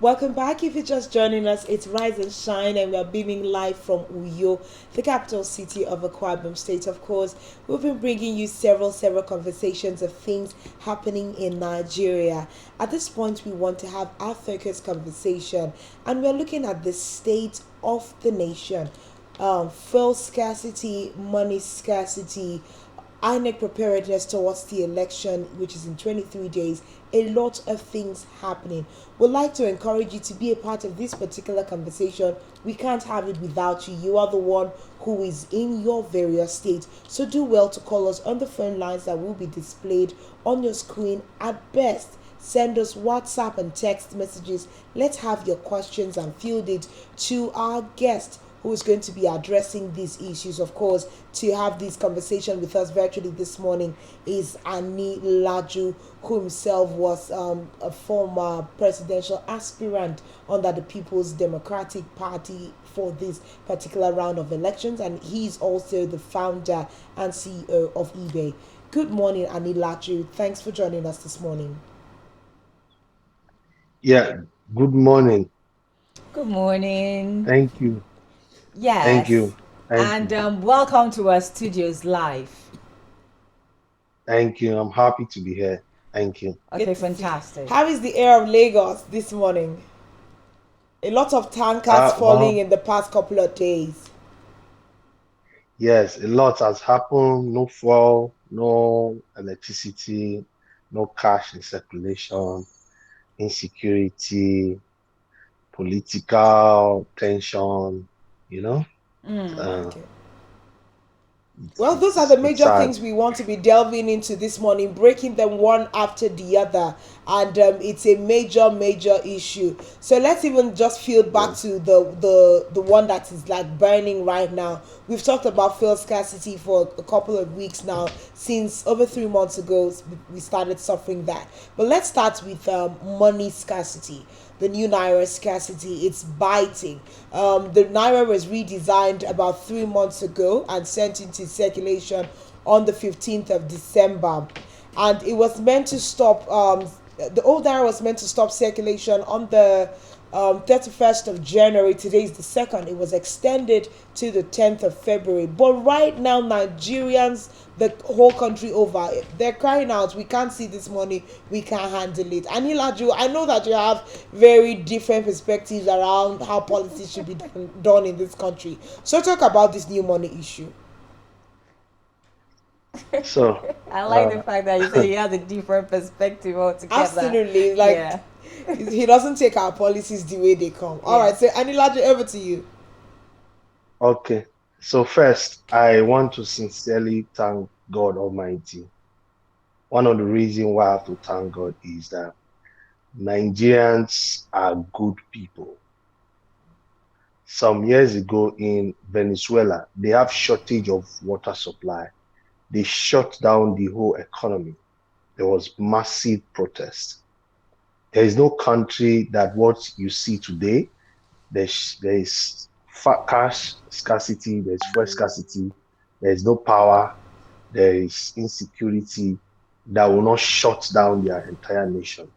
Welcome back. If you're just joining us, it's Rise and Shine, and we are beaming live from Uyo, the capital city of Akwa Ibom State. Of course, we've been bringing you several conversations of things happening in Nigeria. At this point, we want to have our focus conversation, and we're looking at the state of the nation. Fuel scarcity, money scarcity, INEC preparedness towards the election, which is in 23 days, a lot of things happening. We'd like to encourage you to be a part of this particular conversation. We can't have it without you. You are the one who is in your various states. So do well to call us on the phone lines that will be displayed on your screen at best. Send us WhatsApp and text messages. Let's have your questions and field it to our guest who is going to be addressing these issues. Of course, to have this conversation with us virtually this morning is Ani Laju, who himself was a former presidential aspirant under the People's Democratic Party for this particular round of elections, and he's also the founder and CEO of eBay. Good morning, Ani Laju. Thanks for joining us this morning. Yeah, good morning. Good morning. Thank you. Thank Yes. you. Thank And you. welcome to our studios live. Thank you. I'm happy to be here. Thank you. Okay, fantastic. How is the air of Lagos this morning? A lot of tankers falling Well, in the past couple of days. yes, a lot has happened. No fuel, no electricity, no cash in circulation, insecurity, political tension, you know. Uh, Okay. it's, Well, those are the it's major sad. things we want to be delving into this morning, breaking them one after the other, and it's a major issue. So let's even just field back Yeah. to the one that is like burning right now. We've talked about fuel scarcity for a couple of weeks now. Since over 3 months ago, we started suffering that. But let's start with money scarcity. The new Naira scarcity, it's biting. The Naira was redesigned about 3 months ago and sent into circulation on the 15th of December. And it was meant to stop, the old Naira was meant to stop circulation on the 31st of January. Today is the 2nd. It was extended to the 10th of February. But right now, Nigerians, the whole country over, they're crying out, we can't see this money, we can't handle it. Anilaju, I know that you have very different perspectives around how policies should be done in this country. So talk about this new money issue. So, I like the uh, fact that you say he has a different perspective altogether. Absolutely. Like, Yeah. he doesn't take our policies the way they come. All Yeah. right, so Anilaju, over to you. okay. So first, I want to sincerely thank God Almighty. One of the reasons why I have to thank God is that Nigerians are good people. Some years ago in Venezuela, they have shortage of water supply. They shut down the whole economy. There was massive protest. There is no country that what you see today, there is cash scarcity, there's fuel scarcity, there is no power, there is insecurity that will not shut down their entire nation.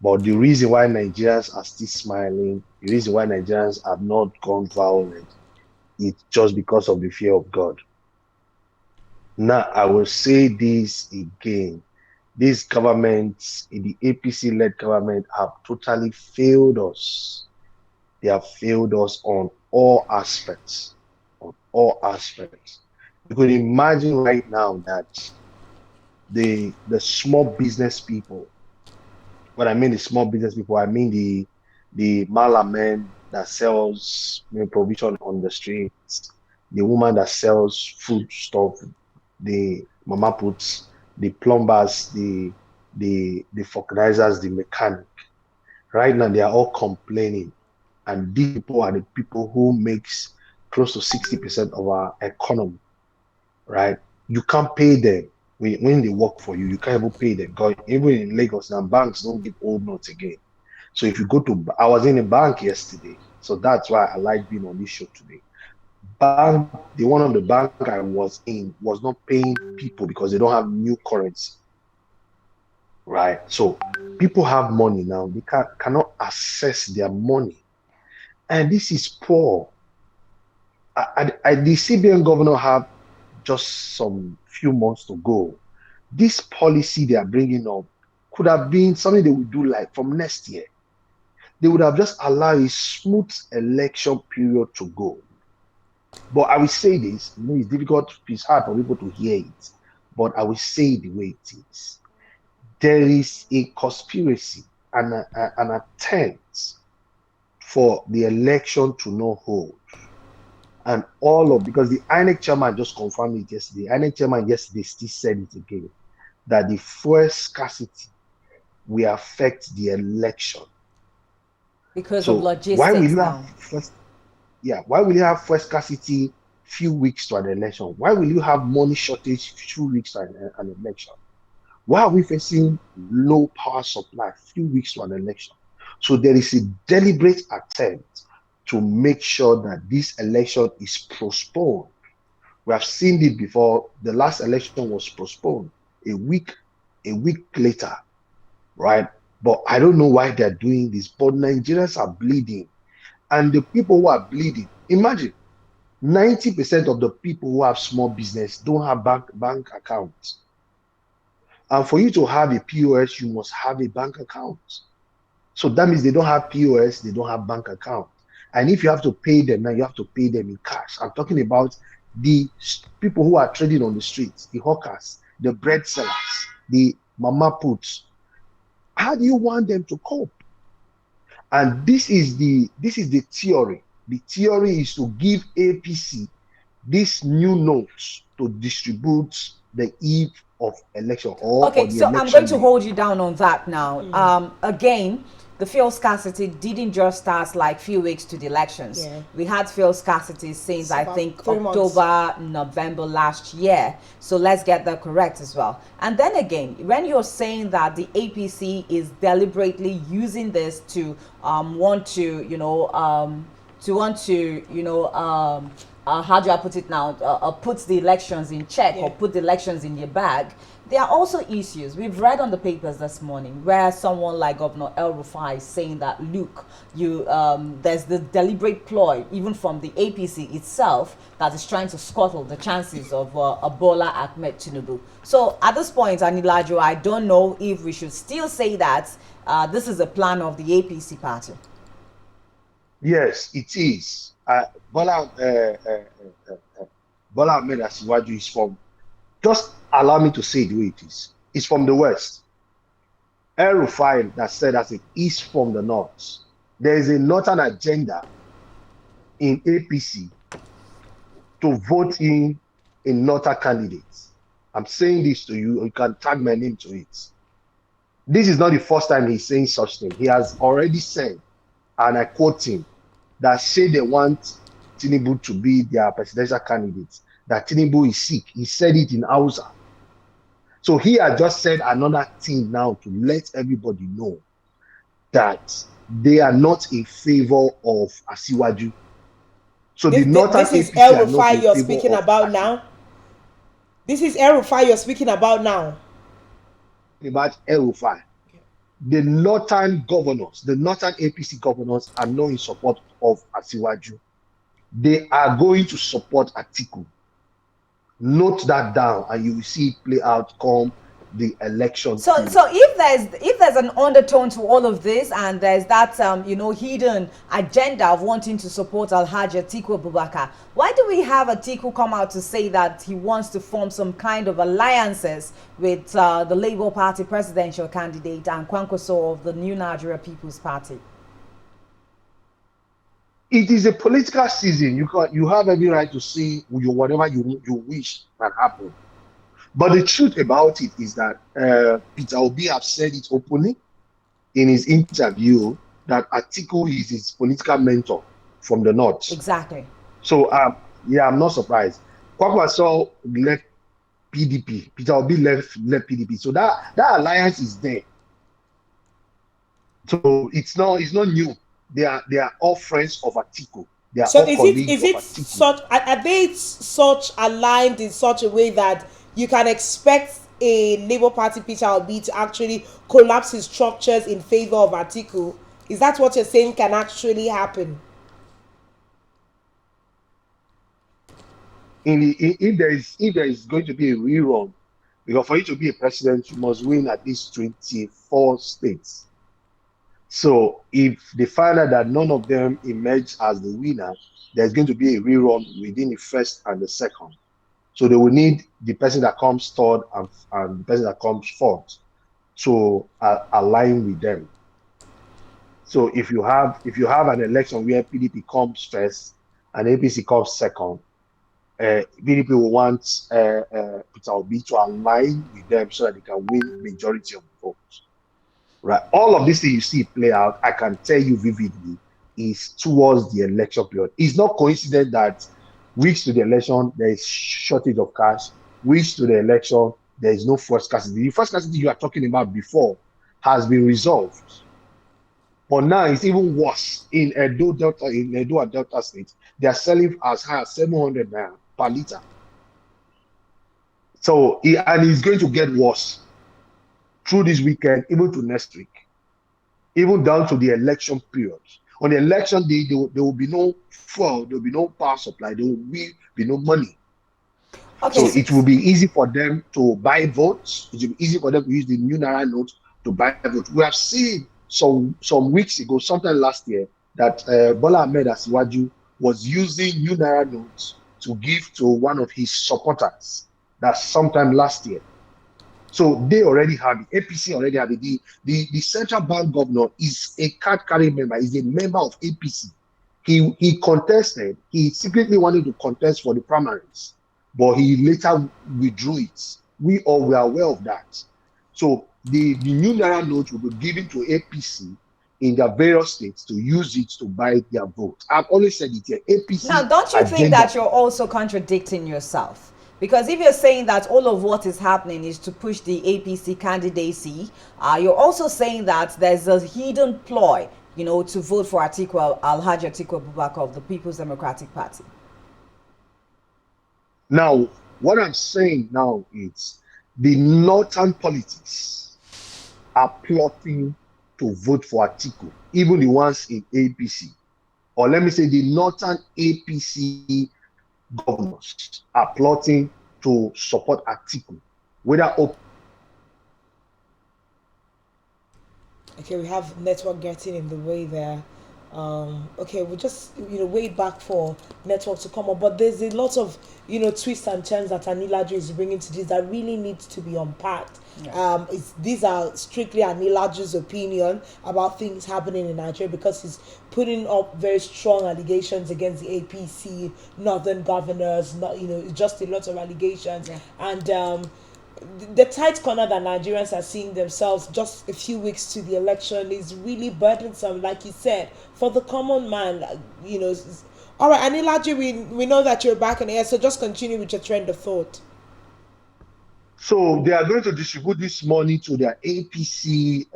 But the reason why Nigerians are still smiling, the reason why Nigerians have not gone violent, it's just because of the fear of God. Now, I will say this again. These governments, the APC-led government, have totally failed us. They have failed us on all aspects. On all aspects. You could imagine right now that the small business people, when I mean the small business people, I mean the malaman that sells provision on the streets, the woman that sells food stuff, the mama puts, the plumbers, the vulcanizers, the mechanic. Right now they are all complaining, and these people are the people who makes close to 60% of our economy. Right? You can't pay them when they work for you. You can't even pay them. Because even in Lagos now, banks don't give old notes again. So if you go to, I was in a bank yesterday, so that's why I like being on this show today. Bank, the one of the bank I was in was not paying people because they don't have new currency, right? So People have money now. They cannot access their money. And this is poor. The CBN governor have just some few months to go. This policy they are bringing up could have been something they would do like from next year. They would have just allowed a smooth election period to go. But I will say this, it's difficult, it's hard for people to hear it, but I will say it the way it is. There is a conspiracy and an attempt for the election to not hold. And because the INEC chairman just confirmed it yesterday. INEC chairman yesterday still said it again, that the fuel scarcity will affect the election. Because of logistics why will you now. Why will you have fuel scarcity few weeks to an election? Why will you have money shortage few weeks to an election? Why are we facing low power supply few weeks to an election? So there is a deliberate attempt to make sure that this election is postponed. We have seen it before. The last election was postponed a week later, right? But I don't know why they're doing this. But Nigerians are bleeding. And the people who are bleeding, imagine, 90% of the people who have small business don't have bank accounts. And for you to have a POS, you must have a bank account. So that means they don't have POS, they don't have bank account. And if you have to pay them, now you have to pay them in cash. I'm talking about the people who are trading on the streets, the hawkers, the bread sellers, the mama puts. How do you want them to cope? And this is the theory. The theory is to give APC these new notes to distribute the eve of election. Okay, so I'm going to hold you down on that now. Again, the fuel scarcity didn't just start like few weeks to the elections. Yeah. We had fuel scarcity since I think October, November last year. So let's get that correct as well. And then again, when you're saying that the APC is deliberately using this to how do I put it now? Put the elections in check or put the elections in your bag. There are also issues. We've read on the papers this morning where someone like Governor El-Rufai is saying that, look, there's the deliberate ploy, even from the APC itself, that is trying to scuttle the chances of Bola Ahmed Tinubu. So at this point, Anilajo, I don't know if we should still say that this is a plan of the APC party. Yes, it is. Bola Ahmed Asiwaju is from, just allow me to say it the way it is. It's from the West. El-Rufai that said as it is from the North. There is a northern agenda in APC to vote in northern candidates. I'm saying this to you. You can tag my name to it. This is not the first time he's saying such thing. He has already said, and I quote him, that say they want Tinubu to be their presidential candidate, that Tinubu is sick. He said it in Hausa. So he had just said another thing now to let everybody know that they are not in favor of Asiwaju. So this is El-Rufai you're speaking about now? This is El-Rufai you're speaking about now? About El-Rufai. The northern governors, the northern APC governors are not in support of Asiwaju. They are going to support Atiku. Note that down, and you will see it play out come the election. So if there's an undertone to all of this, and there's that hidden agenda of wanting to support Alhaji Atiku Abubakar, why do we have Atiku come out to say that he wants to form some kind of alliances with the Labour Party presidential candidate and Kwankwaso of the New Nigeria People's Party? It is a political season. You have every right to say whatever you wish can happen. But the truth about it is that Peter Obi have said it openly in his interview that Atiku is his political mentor from the north. Exactly. So I'm not surprised. Kwankwaso left PDP. Peter Obi left PDP. So that alliance is there. So it's not new. They are all friends of Atiku. They are all colleagues of Atiku. Are they such aligned in such a way that you can expect a Labour Party Peter Obi to actually collapse his structures in favor of Atiku? Is that what you're saying can actually happen? If there is going to be a rerun, because for you to be a president, you must win at least 24 states. So if they find out that none of them emerge as the winner, there's going to be a rerun within the first and the second. So they will need the person that comes third and the person that comes fourth to align with them. So if you have an election where PDP comes first and APC comes second, PDP will want Peter Obi to align with them so that they can win majority of the votes. Right? All of this thing you see play out, I can tell you vividly, is towards the election period. It's not coincident that weeks to the election, there is shortage of cash. Weeks to the election, there is no first scarcity. The first scarcity you are talking about before has been resolved. But now it's even worse. In Edo and Delta State, they are selling as high as 700 naira per liter. So, and it's going to get worse through this weekend, even to next week, even down to the election period. On the election day, there will be no fuel, there will be no power supply, there will be no money. Okay. So it will be easy for them to buy votes. It will be easy for them to use the new Naira note to buy votes. We have seen some weeks ago, sometime last year, that Bola Ahmed Asiwaju was using new Naira notes to give to one of his supporters. That's sometime last year. So they already have it. APC already have it. The central bank governor is a card-carrying member. He's a member of APC. He contested. He secretly wanted to contest for the primaries, but he later withdrew it. We all were aware of that. So the new Naira note will be given to APC in their various states to use it to buy their vote. I've always said it here. APC. Now, don't you think that you're also contradicting yourself? Because if you're saying that all of what is happening is to push the APC candidacy, you're also saying that there's a hidden ploy, to vote for Alhaji Atiku Abubakar of the People's Democratic Party. Now, what I'm saying now is the northern politics are plotting to vote for Atiku, even the ones in APC. Or let me say the northern APC governors are plotting to support Atiku, whether open. Okay, we have network getting in the way there. Okay, we'll just wait back for network to come up, but there's a lot of twists and turns that Anilaju is bringing to this that really needs to be unpacked. Yeah. These are strictly Anilaju's opinion about things happening in Nigeria, because he's putting up very strong allegations against the APC, northern governors, just a lot of allegations. Yeah. And the tight corner that Nigerians are seeing themselves just a few weeks to the election is really burdensome, like you said, for the common man. All right, Anilaju, we know that you're back on air, so just continue with your trend of thought. So they are going to distribute this money to their APC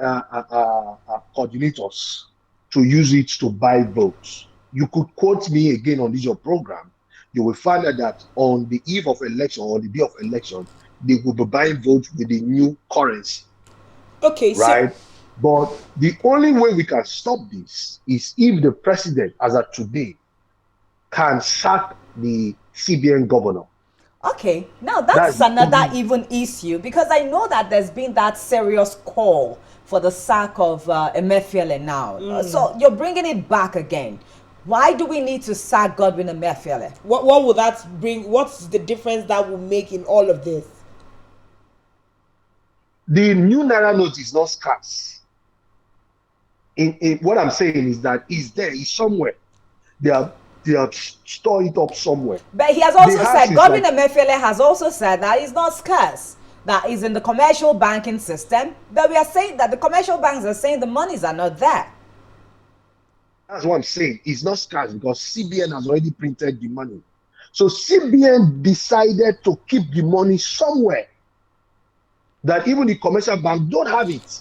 coordinators to use it to buy votes. You could quote me again on this your program. You will find out that on the eve of election or the day of election, they will be buying votes with the new currency. Okay, right? But the only way we can stop this is if the president, as of today, can sack the CBN governor. Okay, now that's another even issue, because I know that there's been that serious call for the sack of Emefiele now. So you're bringing it back again. Why do we need to sack Godwin Emefiele? What will that bring? What's the difference that will make in all of this? The new Naira note is not scarce. In what I'm saying is that it's there, it's somewhere. They have stored it up somewhere. But he has also said, Godwin Emefiele has also said that it's not scarce, that is in the commercial banking system. But we are saying that the commercial banks are saying the monies are not there. That's what I'm saying. It's not scarce because CBN has already printed the money. So CBN decided to keep the money somewhere that even the commercial bank don't have it.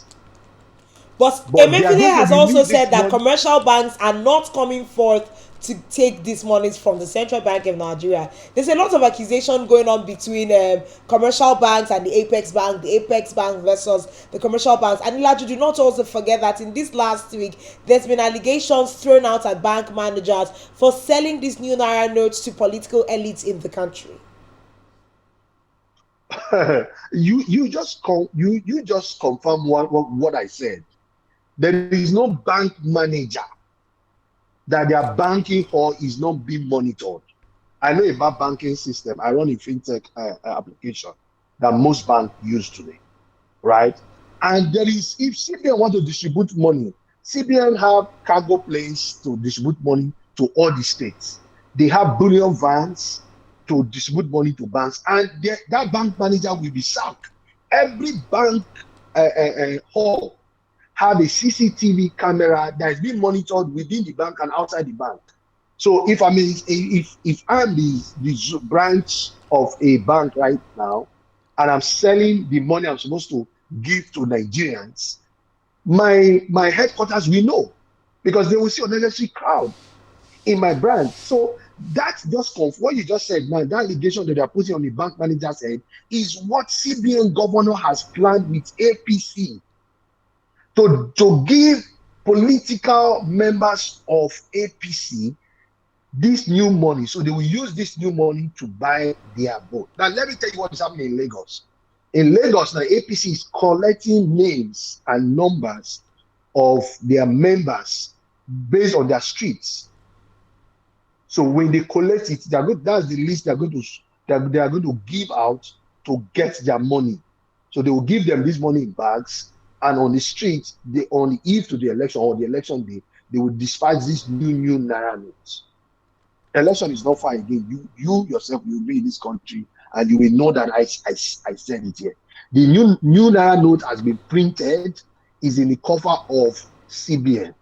But Emefiele has also said that commercial banks are not coming forth to take these monies from the Central Bank of Nigeria. There's a lot of accusation going on between commercial banks and the Apex Bank versus the commercial banks. And Elijah, do not also forget that in this last week, there's been allegations thrown out at bank managers for selling these new Naira notes to political elites in the country. You just confirm what I said. There is no bank manager that their banking for is not being monitored. I know about banking system. I run a fintech application that most banks use today, right? And there is, if CBN want to distribute money, CBN have cargo planes to distribute money to all the states. They have bullion vans to distribute money to banks, and that bank manager will be sacked. Every bank hall have a CCTV camera that is being monitored within the bank and outside the bank. So if I'm the branch of a bank right now, and I'm selling the money I'm supposed to give to Nigerians, my headquarters will know, because they will see unnecessary crowd in my branch. So that's just what you just said, man. That allegation that they are putting on the bank manager's head is what CBN governor has planned with APC to give political members of APC this new money. So they will use this new money to buy their vote. Now, let me tell you what is happening in Lagos. In Lagos, now APC is collecting names and numbers of their members based on their streets. So when they collect it, that's the list they are going to give out to get their money. So they will give them this money in bags, and on the street, on the eve to the election or the election day, they will dispatch these new Naira notes. Election is not far again. You yourself will be in this country, and you will know that I said it here. The new Naira note has been printed, is in the cover of CBN.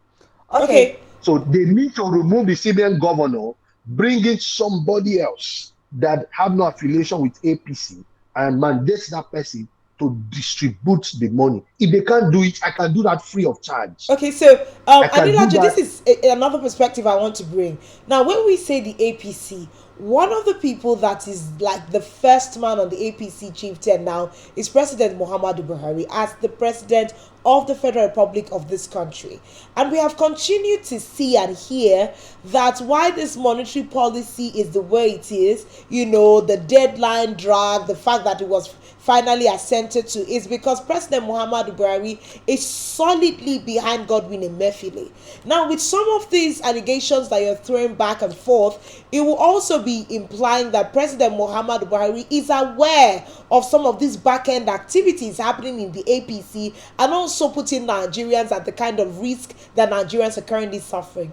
Okay. So they need to remove the CBN governor, bring in somebody else that have no affiliation with APC, and mandate that person to distribute the money. If they can't do it, I can do that free of charge. Okay, so Anilajo, this is another perspective I want to bring. Now, when we say the APC, one of the people that is like the first man on the APC chieftain now is President Muhammadu Buhari as the president of the Federal Republic of this country. And we have continued to see and hear that why this monetary policy is the way it is, the deadline drag, the fact that it was finally assented to, is because President Muhammadu Buhari is solidly behind Godwin Emefiele. Now, with some of these allegations that you're throwing back and forth, it will also be implying that President Muhammadu Buhari is aware of some of these back-end activities happening in the APC, and also putting Nigerians at the kind of risk that Nigerians are currently suffering.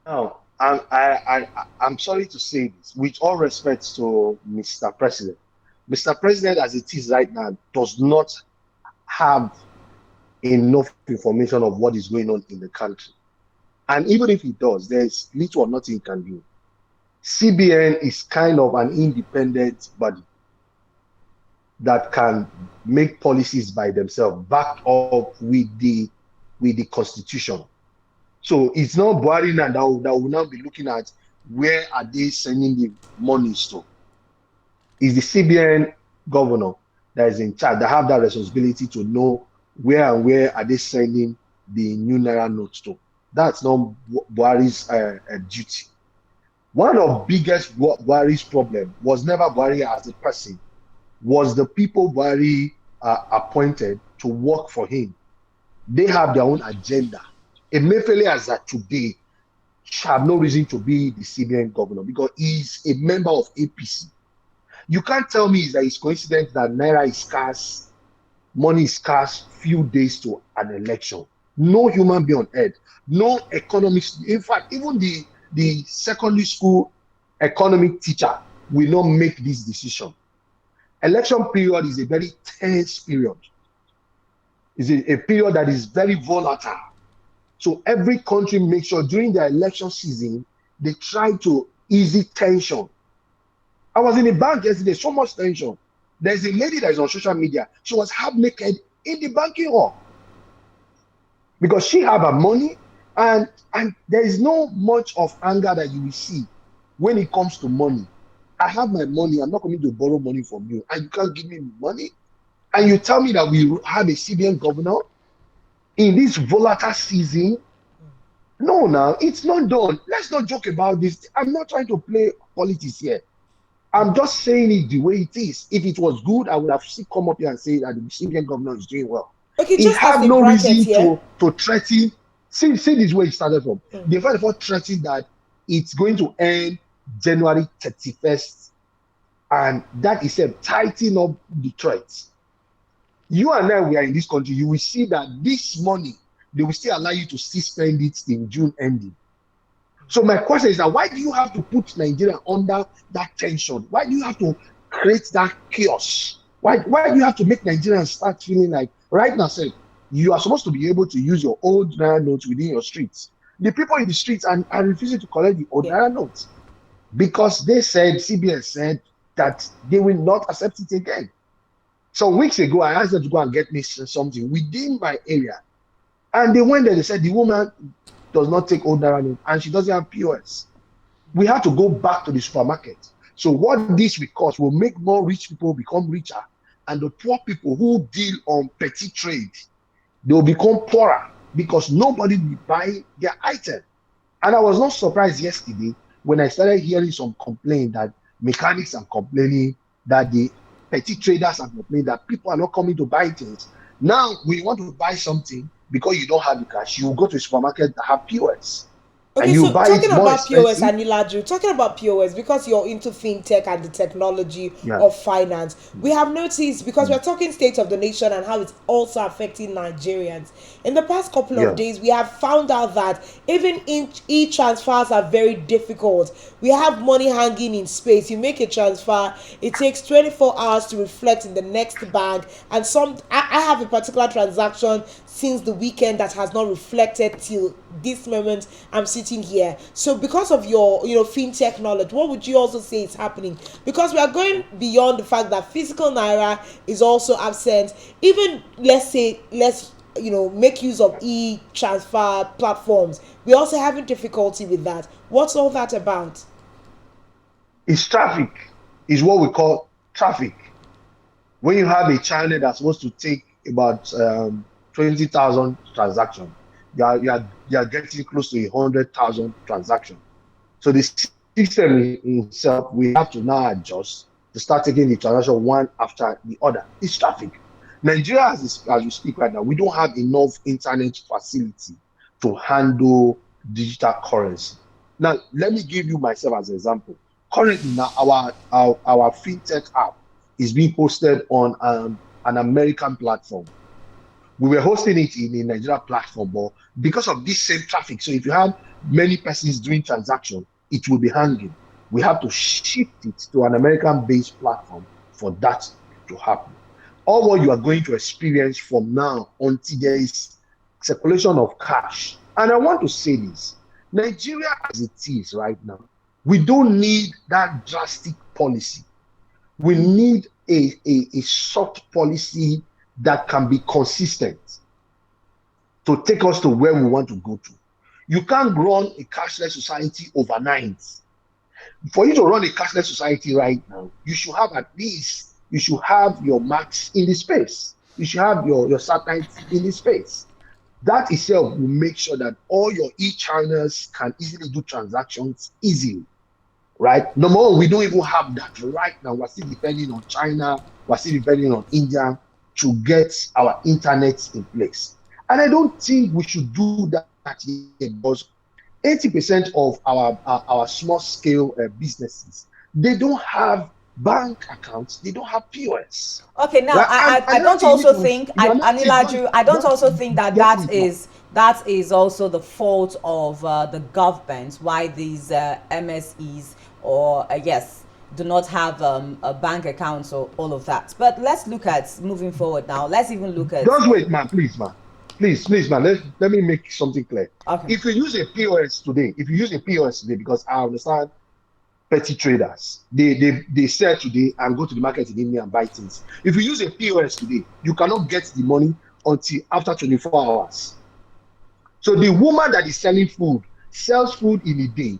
No, I'm sorry to say this, with all respect to Mr. President. Mr. President, as it is right now, does not have enough information of what is going on in the country. And even if he does, there's little or nothing he can do. CBN is kind of an independent body that can make policies by themselves, backed up with the constitution. So it's not Buhari now that will now be looking at where are they sending the monies to. It's the CBN governor that is in charge, that have that responsibility to know where are they sending the new Naira notes to. That's not Buhari's duty. One of the biggest Buhari's problem was never Buhari as a person, was the people Buhari appointed to work for him. They have their own agenda. Emefiele, as of today, have no reason to be the CBN governor because he's a member of APC. You can't tell me that it's coincidence that Naira is scarce, money is scarce, few days to an election. No human being on earth, no economist. In fact, even the secondary school economic teacher will not make this decision. Election period is a very tense period. It's a period that is very volatile. So every country makes sure during the election season, they try to ease tension. I was in a bank yesterday, so much tension. There's a lady that is on social media. She was half naked in the banking hall because she have her money And there is no much of anger that you will see when it comes to money. I have my money. I'm not coming to borrow money from you, and you can't give me money. And you tell me that we have a CBN governor in this volatile season. No, now it's not done. Let's not joke about this. I'm not trying to play politics here. I'm just saying it the way it is. If it was good, I would have still come up here and say that the Syrian governor is doing well. Okay, He just as have a no bracket reason here. to threaten. See this way it started from. They first of all threatened that it's going to end January 31st, and that is a tightening up the threats. You and I, we are in this country. You will see that this money they will still allow you to still spend it till June ending. So my question is that why do you have to put Nigeria under that tension? Why do you have to create that chaos? Why do you have to make Nigerians start feeling like right now, say you are supposed to be able to use your old Naira notes within your streets? The people in the streets are refusing to collect the old Naira notes because they said, CBN said that they will not accept it again. Some weeks ago, I asked them to go and get me something within my area. And they went there, they said the woman does not take old Naira note and she doesn't have POS. We have to go back to the supermarket. So what this will cause will make more rich people become richer, and the poor people who deal on petty trade, they will become poorer because nobody will buy their item. And I was not surprised yesterday when I started hearing some complaint that mechanics are complaining, that the petty traders are complaining that people are not coming to buy things. Now, when you want to buy something, because you don't have the cash, you go to a supermarket that have POS. Okay, and you so buy talking it more about POS, expensive. Anilaju, talking about POS, because you're into fintech and the technology Yeah. of finance, we have noticed, because we're talking state of the nation and how it's also affecting Nigerians. In the past couple of days, we have found out that even e-transfers are very difficult. We have money hanging in space. You make a transfer, it takes 24 hours to reflect in the next bank. And I have a particular transaction since the weekend that has not reflected till this moment I'm sitting here. So because of your fintech knowledge, what would you also say is happening? Because we are going beyond the fact that physical Naira is also absent. Even let's make use of e-transfer platforms, we're also having difficulty with that. What's all that about? It's traffic. Is what we call traffic. When you have a channel that's supposed to take about 20,000 transactions, you are getting close to 100,000 transactions. So the system itself, we have to now adjust to start taking the transaction one after the other. It's traffic. Nigeria, as we speak right now, we don't have enough internet facility to handle digital currency. Now, let me give you myself as an example. Currently, now our fintech app is being hosted on an American platform. We were hosting it in a Nigeria platform, but because of this same traffic, so if you have many persons doing transaction, it will be hanging. We have to shift it to an American-based platform for that to happen. All what you are going to experience from now until there is circulation of cash. And I want to say this, Nigeria as it is right now, we don't need that drastic policy. We need a soft policy that can be consistent to take us to where we want to go to. You can't run a cashless society overnight. For you to run a cashless society right now, you should have your marks in the space. You should have your satellites in the space. That itself will make sure that all your e-channels can easily do transactions easily. Right? Number one, we don't even have that right now. We're still depending on China, we're still depending on India to get our internet in place. And I don't think we should do that yet, because 80% of our small scale businesses, they don't have bank accounts, they don't have POS. Okay, now Right? I don't also think, Anilaju, I don't also think that is also the fault of the government, why these MSEs or do not have a bank account or all of that. But let's look at moving forward now. Let's even look at. Just wait, man, please, man. Please, man. Let me make something clear. Okay. If you use a POS today, because I understand petty traders, they sell today and go to the market in the evening and buy things. If you use a POS today, you cannot get the money until after 24 hours. So the woman that is selling food sells food in a day,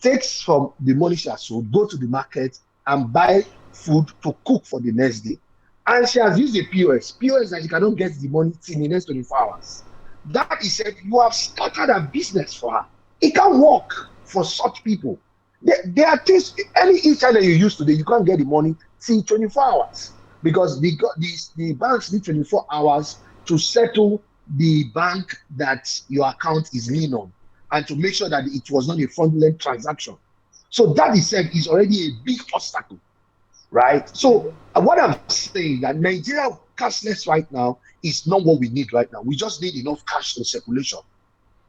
takes from the money she has sold, go to the market and buy food to cook for the next day. And she has used a POS. POS that she cannot get the money in the next 24 hours. That is said, you have started a business for her. It can work for such people. There are things, any e-channel you use today, you can't get the money till 24 hours because the banks need 24 hours to settle the bank that your account is lean on and to make sure that it was not a fraudulent transaction. So that is said is already a big obstacle, right? So what I'm saying that Nigeria cashless right now is not what we need right now. We just need enough cash in circulation.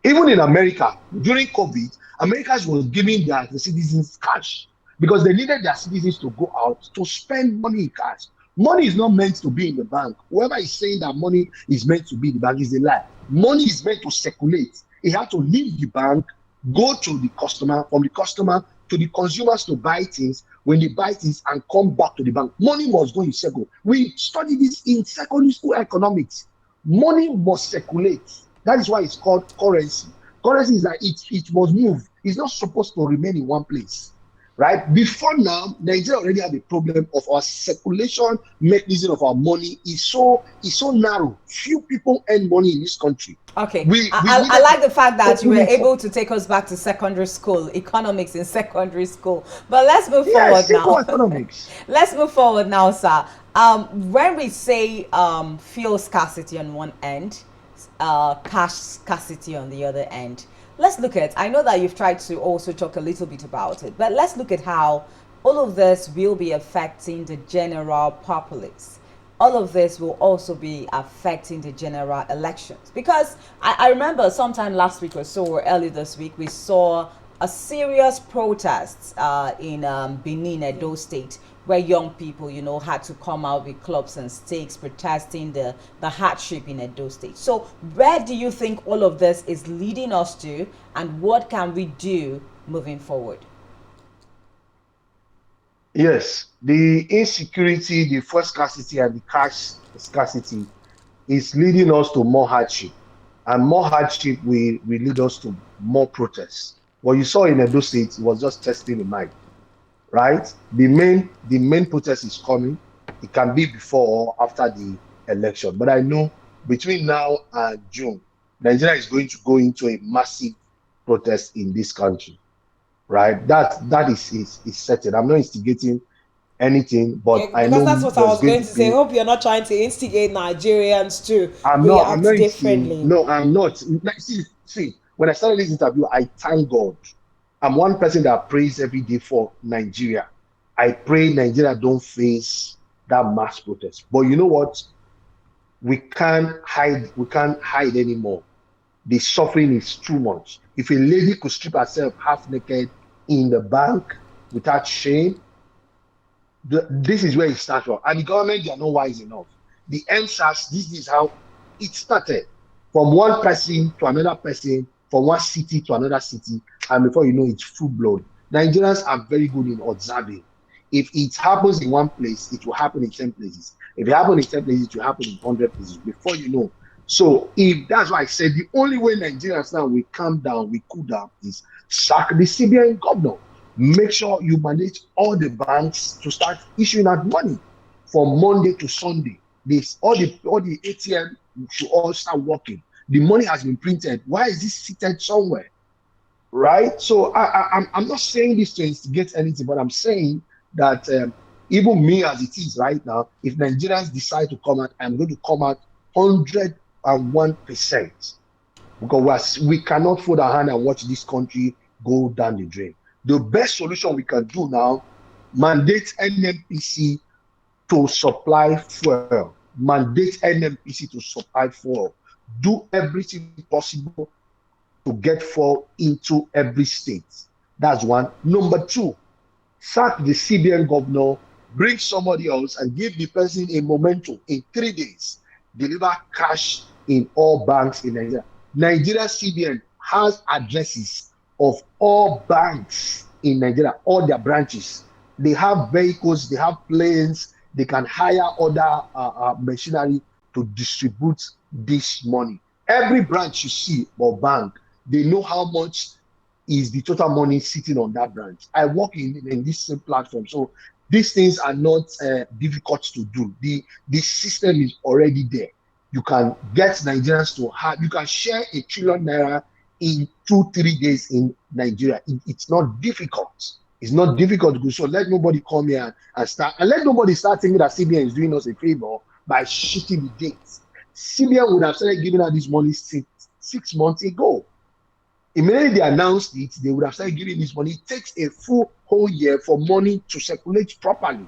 Even in America, during COVID, Americans was giving their citizens cash because they needed their citizens to go out to spend money in cash. Money is not meant to be in the bank. Whoever is saying that money is meant to be in the bank is a lie. Money is meant to circulate. It has to leave the bank, go to the customer, from the customer to the consumers to buy things. When they buy things and come back to the bank, money must go in circle. We study this in secondary school economics. Money must circulate. That is why it's called currency. Currency is that it must move. It's not supposed to remain in one place, right? Before now, Nigeria already had a problem of our circulation mechanism of our money is so narrow. Few people earn money in this country. Okay, I like the fact that you were able to take us back to secondary school, economics in secondary school. But let's move forward now. Economics. Let's move forward now, sir. When we say fuel scarcity on one end, cash scarcity on the other end, let's look at, I know that you've tried to also talk a little bit about it, but let's look at how all of this will be affecting the general populace. All of this will also be affecting the general elections, because I remember sometime last week or so, or early this week, we saw a serious protests in Benin, Edo State, where young people, had to come out with clubs and stakes protesting the hardship in Edo State. So where do you think all of this is leading us to, and what can we do moving forward? Yes, the insecurity, the fuel scarcity, and the cash scarcity is leading us to more hardship. And more hardship will lead us to more protests. What you saw in Edo State was just testing the mind, right? The main protest is coming. It can be before or after the election. But I know between now and June, Nigeria is going to go into a massive protest in this country, right? That is certain. I'm not instigating anything, but Yeah, I because know that's what I was going to say. be, Hope you're not trying to instigate Nigerians to I'm react not differently. no, I'm not. Like, see, when I started this interview, I thank God. I'm one person that prays every day for Nigeria. I pray Nigeria don't face that mass protest. But you know what? We can't hide anymore. The suffering is too much. If a lady could strip herself half naked in the bank without shame, this is where it starts from. And the government, they are not wise enough. The MSAS, this is how it started. From one person to another person, from one city to another city, and before you know it's full blown. Nigerians are very good in observing. If it happens in one place, it will happen in 10 places. If it happens in 10 places, it will happen in 100 places before you know. So if that's why I said the only way Nigerians now will calm down, we cool down, is sack the CBN governor. Make sure you manage all the banks to start issuing out money from Monday to Sunday. All the ATM should all start working. The money has been printed. Why is this seated somewhere? Right? So I'm not saying this to instigate anything, but I'm saying that even me as it is right now, if Nigerians decide to come out, I'm going to come out 101%, because we cannot fold our hand and watch this country go down the drain. The best solution we can do now, mandate NMPC to supply fuel. Mandate NMPC to supply fuel. Do everything possible to get fuel into every state. That's one. Number two, sack the CBN governor, bring somebody else and give the person a momentum. In 3 days, deliver cash in all banks in Nigeria. Nigeria CBN has addresses of all banks in Nigeria, all their branches. They have vehicles, they have planes, they can hire other machinery to distribute this money. Every branch you see or bank, they know how much is the total money sitting on that branch. I work in this same platform, so these things are not difficult to do. The system is already there. You can get Nigerians to have. You can share 1 trillion naira in 2 3 days in Nigeria. It's not difficult. It's not difficult to do. So let nobody come here and start, and let nobody start thinking that CBN is doing us a favor by shifting the dates. CBN would have started giving out this money 6 months ago. Immediately they announced it, they would have started giving this money. It takes a full whole year for money to circulate properly.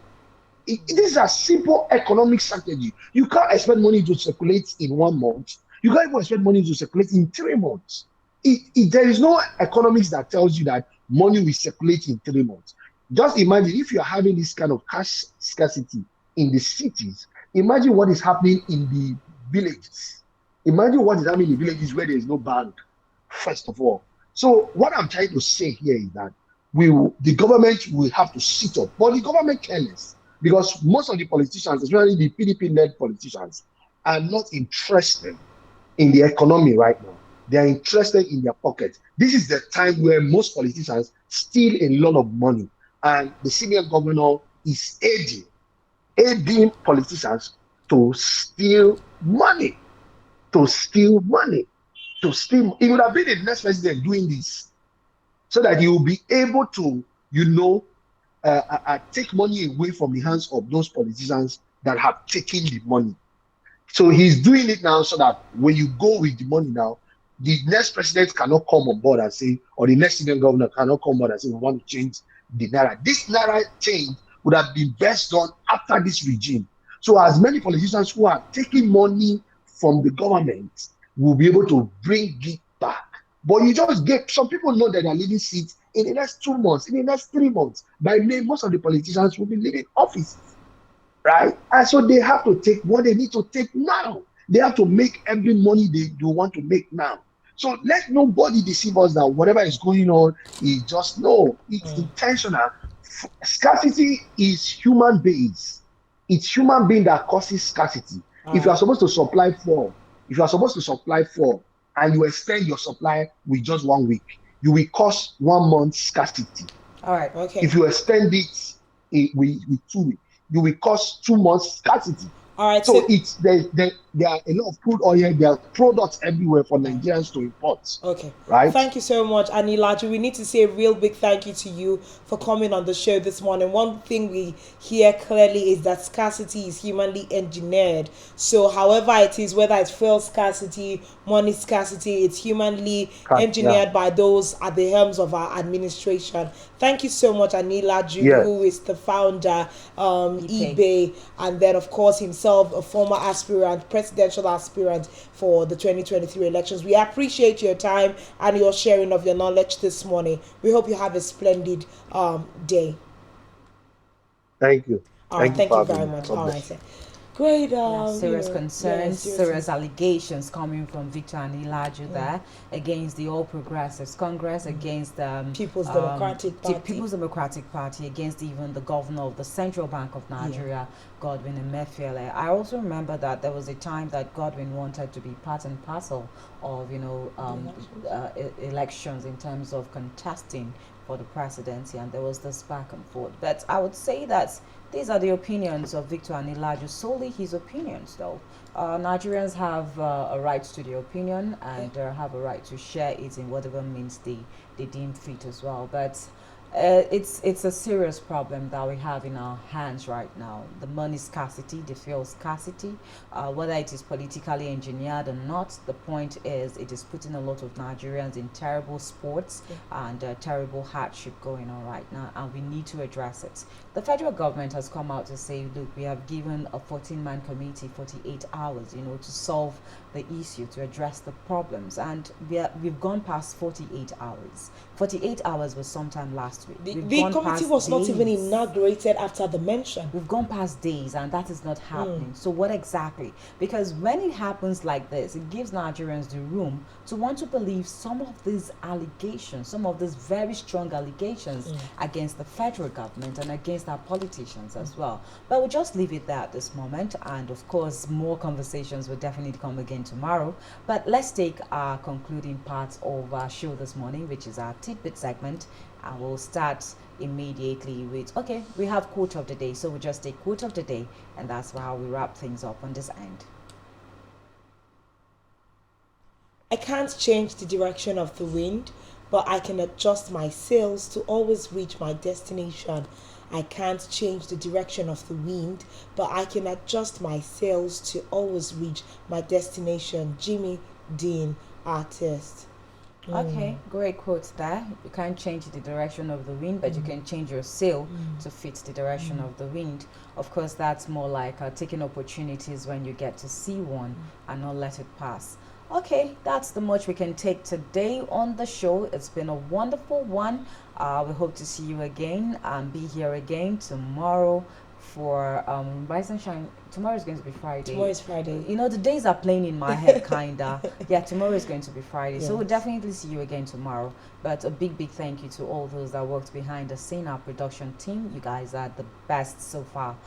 This is a simple economic strategy. You can't expect money to circulate in 1 month. You can't even expect money to circulate in 3 months. There is no economics that tells you that money will circulate in 3 months. Just imagine if you're having this kind of cash scarcity in the cities, imagine what is happening in the villages. Imagine what is happening in the villages where there is no bank, first of all. So what I'm trying to say here is that the government will have to sit up, but the government careless, because most of the politicians, especially the PDP-led politicians, are not interested in the economy right now. They are interested in their pockets. This is the time where most politicians steal a lot of money, and the senior governor is aiding politicians to steal money, to steal money, to steal. It would have been the next president doing this, so that he will be able to, take money away from the hands of those politicians that have taken the money. So he's doing it now so that when you go with the money now, the next president cannot come on board and say, or the next senior governor cannot come on board and say, we want to change the Naira. This Naira change would have been best done after this regime. So as many politicians who are taking money from the government will be able to bring it back. But you just get, some people know that they're leaving seats in the next 2 months, in the next 3 months. By May, most of the politicians will be leaving offices, right? And so they have to take what they need to take now. They have to make every money they want to make now. So let nobody deceive us that whatever is going on is just, no, it's intentional. Scarcity is human beings. It's human being that causes scarcity. If you are supposed to supply four, and you extend your supply with just 1 week, you will cause 1 month scarcity. All right. Okay. If you extend it with 2 weeks, you will cause 2 months scarcity. All right. So it's there are a lot of crude oil. There are products everywhere for Nigerians to import. Okay. Right. Thank you so much, Anilaju. We need to say a real big thank you to you for coming on the show this morning. One thing we hear clearly is that scarcity is humanly engineered. So however it is, whether it's fuel scarcity, money scarcity, it's humanly engineered by those at the helms of our administration. Thank you so much, Anilaju, who is the founder, eBay, and then of course himself a former aspirant, presidential aspirant for the 2023 elections. We appreciate your time and your sharing of your knowledge this morning. We hope you have a splendid day. Thank you. All right, thank you very much. All right, sir. Great. Serious concerns, serious allegations coming from Victor Anilaju there against the All Progressives Congress, against People's Democratic Party. People's Democratic Party, against even the governor of the Central Bank of Nigeria, Godwin Emefiele. I also remember that there was a time that Godwin wanted to be part and parcel of, elections in terms of contesting for the presidency, and there was this back and forth. But I would say that these are the opinions of Victor Anilaju, solely his opinions though. Nigerians have a right to their opinion and have a right to share it in whatever means they deem fit as well. But it's a serious problem that we have in our hands right now. The money scarcity, the fuel scarcity, whether it is politically engineered or not, the point is it is putting a lot of Nigerians in terrible sports and terrible hardship going on right now, and we need to address it. The federal government has come out to say, look, we have given a 14-man committee 48 hours, to solve the issue, to address the problems, and we've gone past 48 hours. 48 hours was sometime last last week. The committee was not even inaugurated after the mention. We've gone past days and that is not happening. So what exactly? Because when it happens like this, it gives Nigerians the room to want to believe some of these allegations, some of these very strong allegations against the federal government and against our politicians as well. But we'll just leave it there at this moment. And of course, more conversations will definitely come again tomorrow. But let's take our concluding part of our show this morning, which is our tidbit segment. And we'll start immediately with, okay, we have quote of the day. So we'll just take quote of the day, and that's how we wrap things up on this end. I can't change the direction of the wind, but I can adjust my sails to always reach my destination. I can't change the direction of the wind, but I can adjust my sails to always reach my destination. Jimmy Dean, artist. Okay, great quote there. You can't change the direction of the wind, but you can change your sail to fit the direction of the wind. Of course, that's more like taking opportunities when you get to see one and not let it pass. Okay, that's the much we can take today on the show. It's been a wonderful one. We hope to see you again and be here again tomorrow for Rise and Shine. Tomorrow is going to be Friday. Tomorrow is Friday. You know, the days are playing in my head, kinda. Yeah, tomorrow is going to be Friday. Yes. So we'll definitely see you again tomorrow. But a big thank you to all those that worked behind the scene, our production team. You guys are the best so far.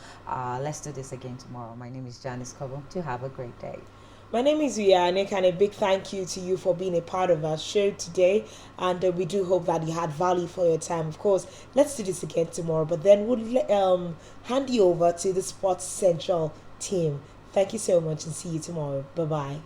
Let's do this again tomorrow. My name is Janice Kobo. To have a great day. My name is Uyanik, and a big thank you to you for being a part of our show today. And we do hope that you had value for your time. Of course, let's do this again tomorrow. But then we'll hand you over to the Sports Central team. Thank you so much and see you tomorrow. Bye-bye.